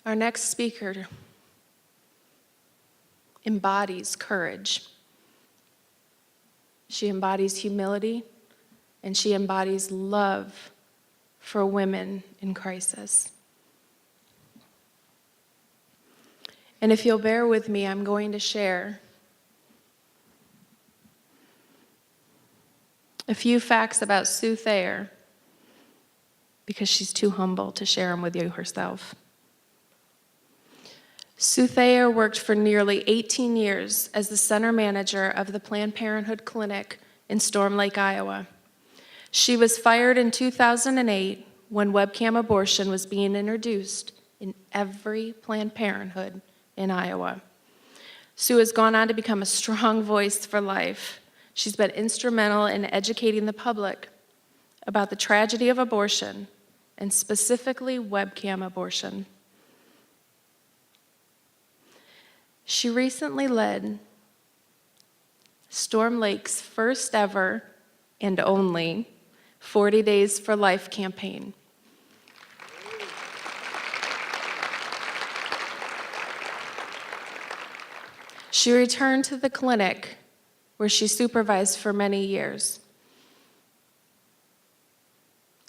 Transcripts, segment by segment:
Our next speaker embodies courage. She embodies humility, and she embodies love for women in crisis. And if you'll bear with me, I'm going to share a few facts about Sue Thayer because she's too humble to share them with you herself. Sue Thayer worked for nearly 18 years as the center manager of the Planned Parenthood Clinic in Storm Lake, Iowa. She was fired in 2008 when webcam abortion was being introduced in every Planned Parenthood in Iowa. Sue has gone on to become a strong voice for life. She's been instrumental in educating the public about the tragedy of abortion, and specifically webcam abortion. She recently led Storm Lake's first ever and only 40 Days for Life campaign. She returned to the clinic where she supervised for many years.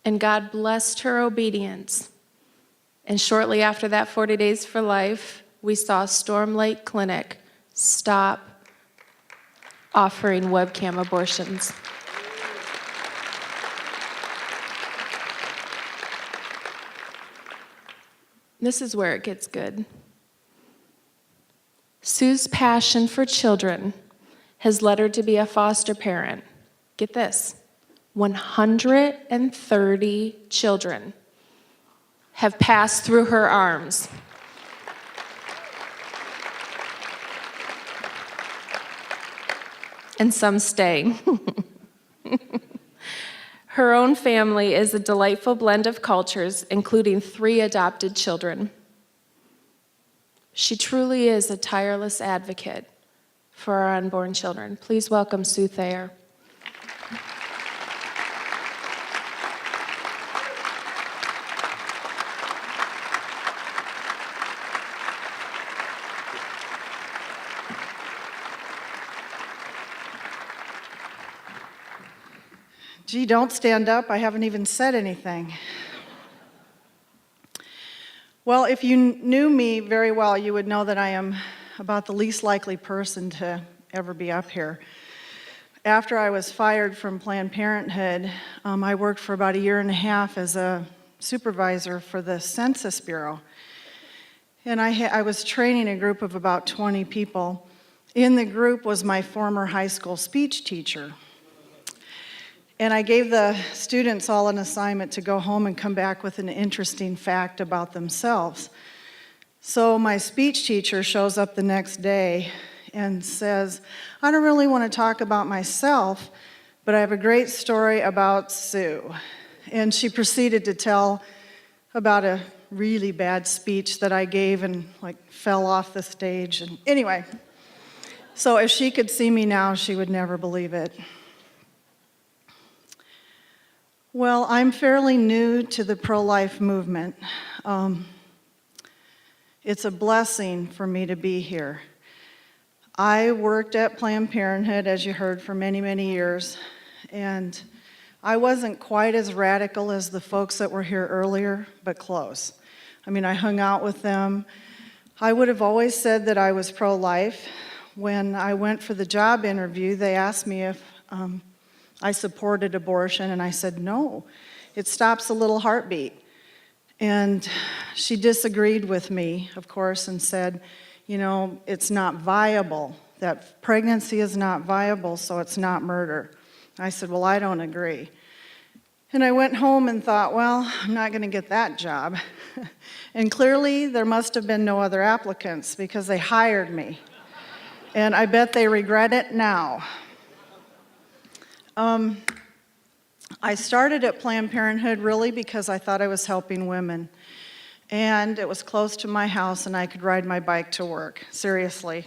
And God blessed her obedience. And shortly after that 40 Days for Life, we saw Storm Lake Clinic stop offering webcam abortions. This is where it gets good. Sue's passion for children has led her to be a foster parent. Get this, 130 children have passed through her arms. And some stay. Her own family is a delightful blend of cultures, including 3 adopted children. She truly is a tireless advocate for our unborn children. Please welcome Sue Thayer. Gee, don't stand up. I haven't even said anything. Well, if you knew me very well, you would know that I am about the least likely person to ever be up here. After I was fired from Planned Parenthood, I worked for about 1.5 years as a supervisor for the Census Bureau. And I was training a group of about 20 people. In the group was my former high school speech teacher. And I gave the students all an assignment to go home and come back with an interesting fact about themselves. So my speech teacher shows up the next day and says, I don't really want to talk about myself, but I have a great story about Sue. And she proceeded to tell about a really bad speech that I gave and fell off the stage. And anyway, so if she could see me now, she would never believe it. Well, I'm fairly new to the pro-life movement. It's a blessing for me to be here. I worked at Planned Parenthood, as you heard, for many, many years, and I wasn't quite as radical as the folks that were here earlier, but close. I mean, I hung out with them. I would have always said that I was pro-life. When I went for the job interview, they asked me if I supported abortion, and I said, no, it stops a little heartbeat. And she disagreed with me, of course, and said, you know, it's not viable, that pregnancy is not viable, so it's not murder. I said, well, I don't agree. And I went home and thought, well, I'm not going to get that job. And clearly, there must have been no other applicants because they hired me. And I bet they regret it now. I started at Planned Parenthood really because I thought I was helping women. And it was close to my house and I could ride my bike to work. Seriously.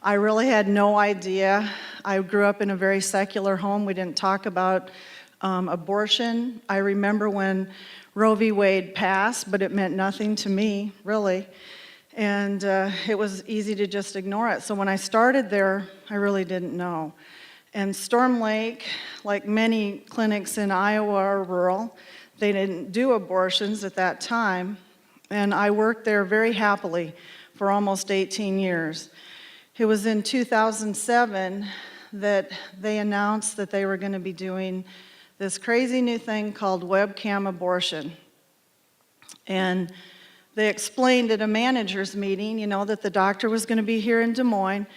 I really had no idea. I grew up in a very secular home. We didn't talk about abortion. I remember when Roe v. Wade passed, but it meant nothing to me, really. And it was easy to just ignore it. So when I started there, I really didn't know. And Storm Lake, like many clinics in Iowa, are rural. They didn't do abortions at that time. And I worked there very happily for almost 18 years. It was in 2007 that they announced that they were going to be doing this crazy new thing called webcam abortion. And they explained at a manager's meeting, that the doctor was going to be here in Des Moines,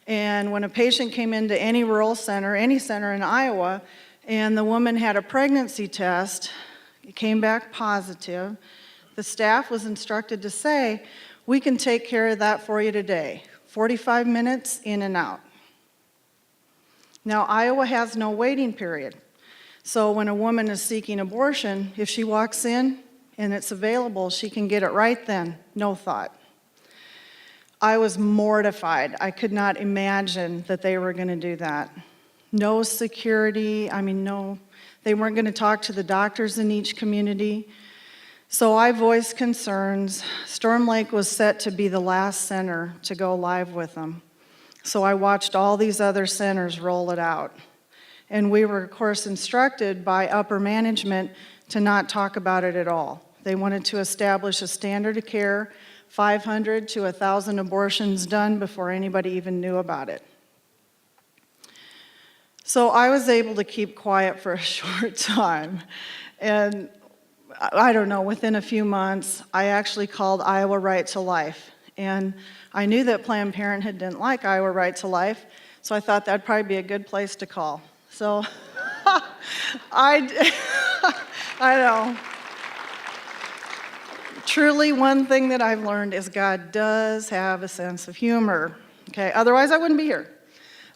and when a patient came into any rural center, any center in Iowa, and the woman had a pregnancy test, it came back positive, the staff was instructed to say, "We can take care of that for you today. 45 minutes in and out." Now, Iowa has no waiting period. So when a woman is seeking abortion, if she walks in and it's available, she can get it right then, no thought. I was mortified. I could not imagine that they were going to do that. No security, no, they weren't going to talk to the doctors in each community. So I voiced concerns. Storm Lake was set to be the last center to go live with them. So I watched all these other centers roll it out. And we were, of course, instructed by upper management to not talk about it at all. They wanted to establish a standard of care, 500 to 1,000 abortions done before anybody even knew about it. So I was able to keep quiet for a short time. And I don't know, within a few months, I actually called Iowa Right to Life. And I knew that Planned Parenthood didn't like Iowa Right to Life, so I thought that'd probably be a good place to call. So I know. Truly, one thing that I've learned is God does have a sense of humor. Okay, otherwise I wouldn't be here.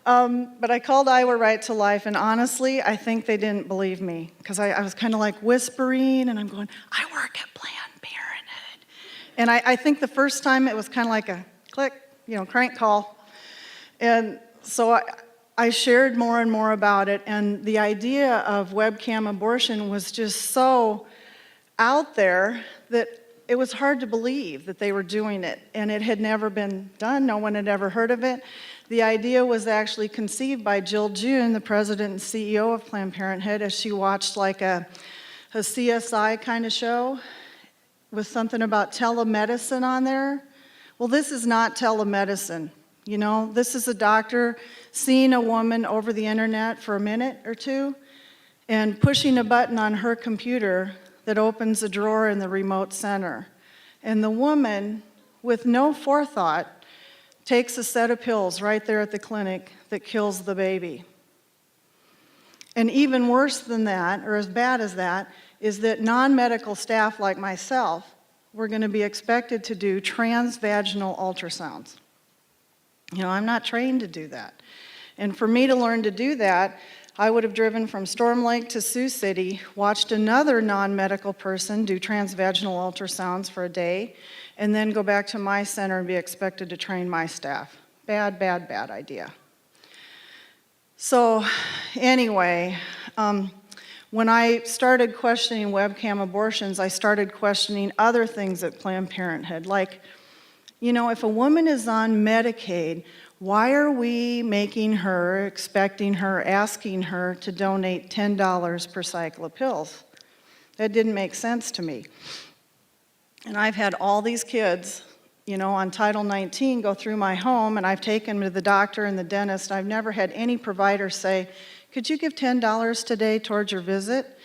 But I called Iowa Right to Life, and honestly, I think they didn't believe me, because I was kind of like whispering, and I'm going, "I work at Planned Parenthood." And I think the first time it was kind of like a click, crank call. And so I shared more and more about it, and the idea of webcam abortion was just so out there that it was hard to believe that they were doing it, and it had never been done. No one had ever heard of it. The idea was actually conceived by Jill June, the president and CEO of Planned Parenthood, as she watched like a CSI kind of show with something about telemedicine on there. Well, this is not telemedicine. This is a doctor seeing a woman over the internet for a minute or two and pushing a button on her computer that opens a drawer in the remote center. And the woman, with no forethought, takes a set of pills right there at the clinic that kills the baby. And even worse than that, or as bad as that, is that non-medical staff like myself were going to be expected to do transvaginal ultrasounds. I'm not trained to do that. And for me to learn to do that, I would have driven from Storm Lake to Sioux City, watched another non-medical person do transvaginal ultrasounds for a day, and then go back to my center and be expected to train my staff. Bad, bad, bad idea. So anyway, when I started questioning webcam abortions, I started questioning other things at Planned Parenthood, like, if a woman is on Medicaid, why are we making her, expecting her, asking her to donate $10 per cycle of pills? That didn't make sense to me. And I've had all these kids, on Title 19 go through my home, and I've taken them to the doctor and the dentist. I've never had any provider say, "Could you give $10 today towards your visit?"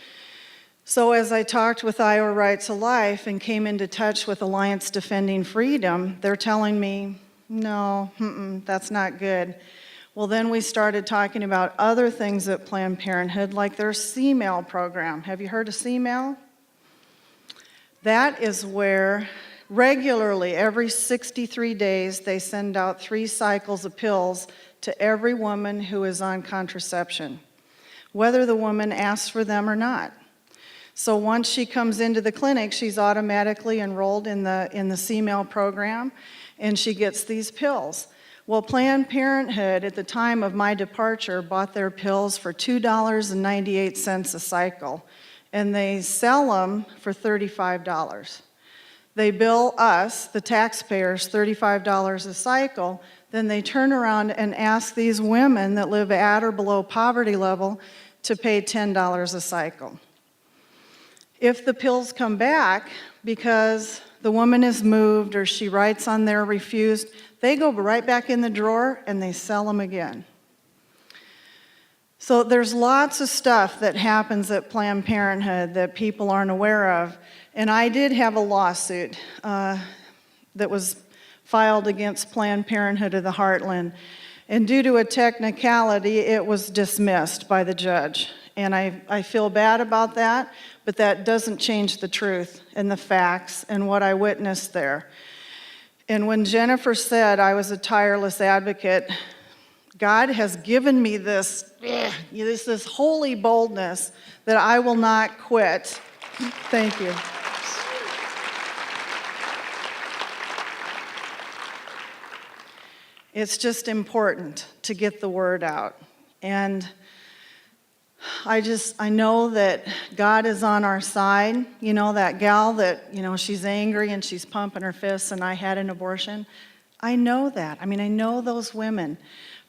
So as I talked with Iowa Right to Life and came into touch with Alliance Defending Freedom, they're telling me, "No, that's not good." Well, then we started talking about other things at Planned Parenthood, like their C-mail program. Have you heard of C-mail? That is where regularly, every 63 days, they send out 3 cycles of pills to every woman who is on contraception, whether the woman asks for them or not. So once she comes into the clinic, she's automatically enrolled in the C-mail program, and she gets these pills. Well, Planned Parenthood, at the time of my departure, bought their pills for $2.98 a cycle. and they sell them for $35. They bill us, the taxpayers, $35 a cycle. Then they turn around and ask these women that live at or below poverty level to pay $10 a cycle. If the pills come back because the woman is moved or she writes on there refused, they go right back in the drawer and they sell them again. So there's lots of stuff that happens at Planned Parenthood that people aren't aware of. And I did have a lawsuit that was filed against Planned Parenthood of the Heartland. And due to a technicality, it was dismissed by the judge. And I feel bad about that, but that doesn't change the truth and the facts and what I witnessed there. And when Jenifer said I was a tireless advocate, God has given me this holy boldness that I will not quit. Thank you. It's just important to get the word out. And I know that God is on our side. You know, that gal that, she's angry and she's pumping her fists and I had an abortion. I know that. I know those women.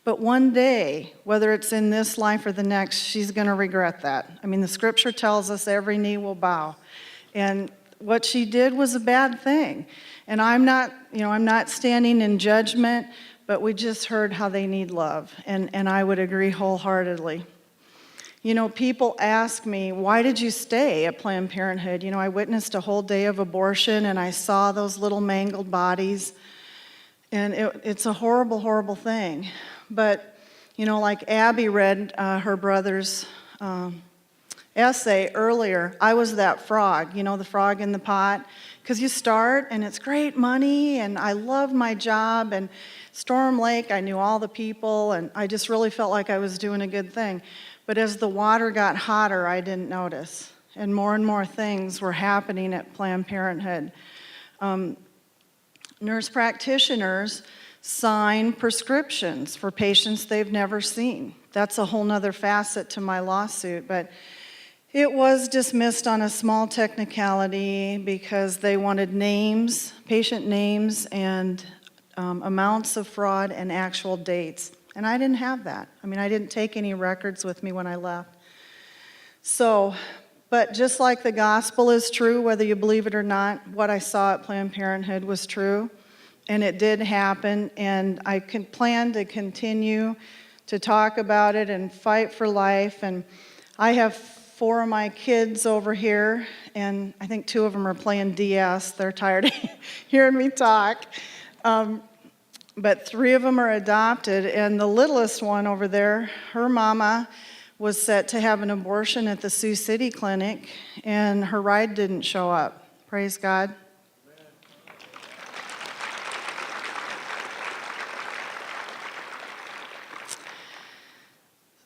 But one day, whether it's in this life or the next, she's going to regret that. The scripture tells us every knee will bow. And what she did was a bad thing. And I'm not standing in judgment, but we just heard how they need love. And I would agree wholeheartedly. People ask me, why did you stay at Planned Parenthood? I witnessed a whole day of abortion and I saw those little mangled bodies. And it's a horrible, horrible thing. But, like Abby read her brother's essay earlier, I was that frog, the frog in the pot. Because you start and it's great money and I loved my job and Storm Lake, I knew all the people and I just really felt like I was doing a good thing. But as the water got hotter, I didn't notice. And more things were happening at Planned Parenthood. Nurse practitioners sign prescriptions for patients they've never seen. That's a whole nother facet to my lawsuit, but it was dismissed on a small technicality because they wanted names, patient names, and amounts of fraud and actual dates. And I didn't have that. I didn't take any records with me when I left. So, but just like the gospel is true, whether you believe it or not, what I saw at Planned Parenthood was true. And it did happen, and I plan to continue to talk about it and fight for life. And I have 4 of my kids over here, and I think 2 of them are playing DS. They're tired of hearing me talk. But 3 of them are adopted, and the littlest one over there, her mama was set to have an abortion at the Sioux City Clinic, and her ride didn't show up. Praise God.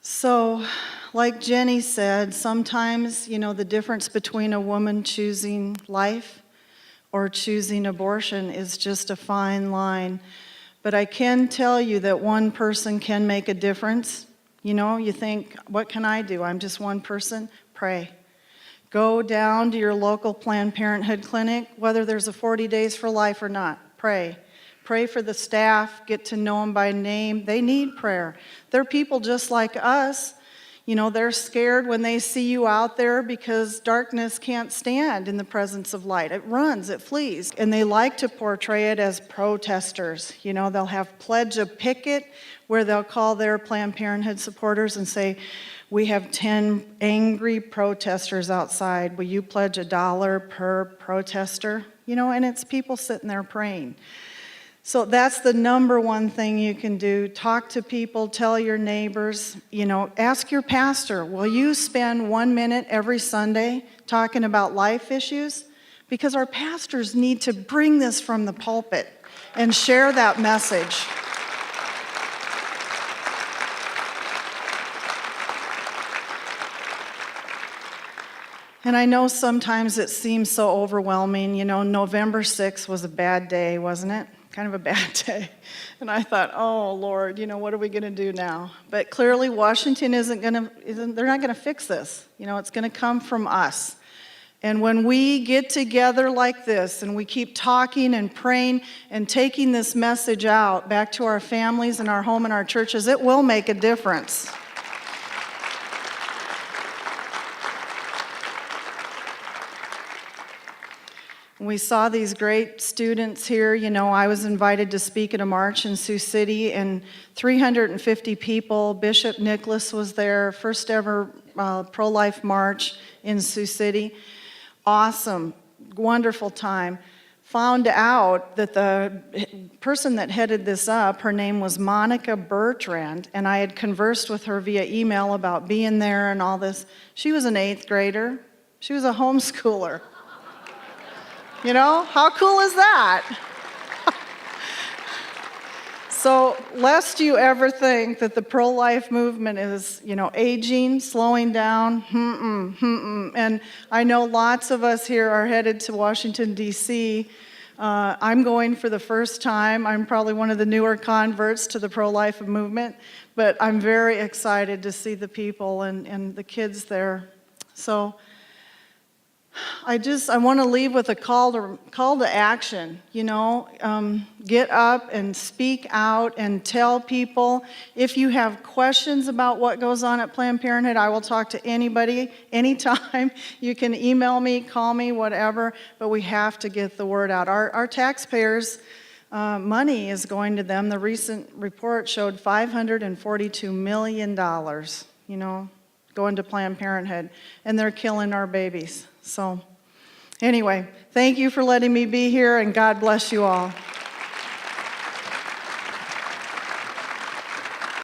So, like Jenny said, sometimes, the difference between a woman choosing life or choosing abortion is just a fine line. But I can tell you that one person can make a difference. You think, what can I do? I'm just one person. Pray. Go down to your local Planned Parenthood clinic, whether there's a 40 days for life or not. Pray. Pray for the staff, get to know them by name. They need prayer. They're people just like us. They're scared when they see you out there because darkness can't stand in the presence of light. It runs, it flees. And they like to portray it as protesters. They'll have Pledge a Picket where they'll call their Planned Parenthood supporters and say, we have 10 angry protesters outside. Will you pledge $1 per protester? And it's people sitting there praying. So that's the number one thing you can do. Talk to people, tell your neighbors, ask your pastor, will you spend 1 minute every Sunday talking about life issues? Because our pastors need to bring this from the pulpit and share that message. And I know sometimes it seems so overwhelming. You know, November 6th was a bad day, wasn't it? Kind of a bad day. And I thought, oh, Lord, you know, what are we going to do now? But clearly Washington they're not going to fix this. You know, it's going to come from us. And when we get together like this and we keep talking and praying and taking this message out back to our families and our home and our churches, it will make a difference. We saw these great students here. You know, I was invited to speak at a march in Sioux City, and 350 people. Bishop Nicholas was there, first ever pro-life march in Sioux City. Awesome, wonderful time. Found out that the person that headed this up, her name was Monica Bertrand, and I had conversed with her via email about being there and all this. She was an 8th grader. She was a homeschooler. You know, how cool is that? So, lest you ever think that the pro-life movement is, you know, aging, slowing down, and I know lots of us here are headed to Washington, D.C. I'm going for the first time. I'm probably one of the newer converts to the pro-life movement, but I'm very excited to see the people and the kids there. So, I want to leave with a call to action. You know, get up and speak out and tell people. If you have questions about what goes on at Planned Parenthood, I will talk to anybody, anytime. You can email me, call me, whatever, but we have to get the word out. Our taxpayers' money is going to them. The recent report showed $542 million, you know, going to Planned Parenthood, and they're killing our babies. So, anyway, thank you for letting me be here, and God bless you all.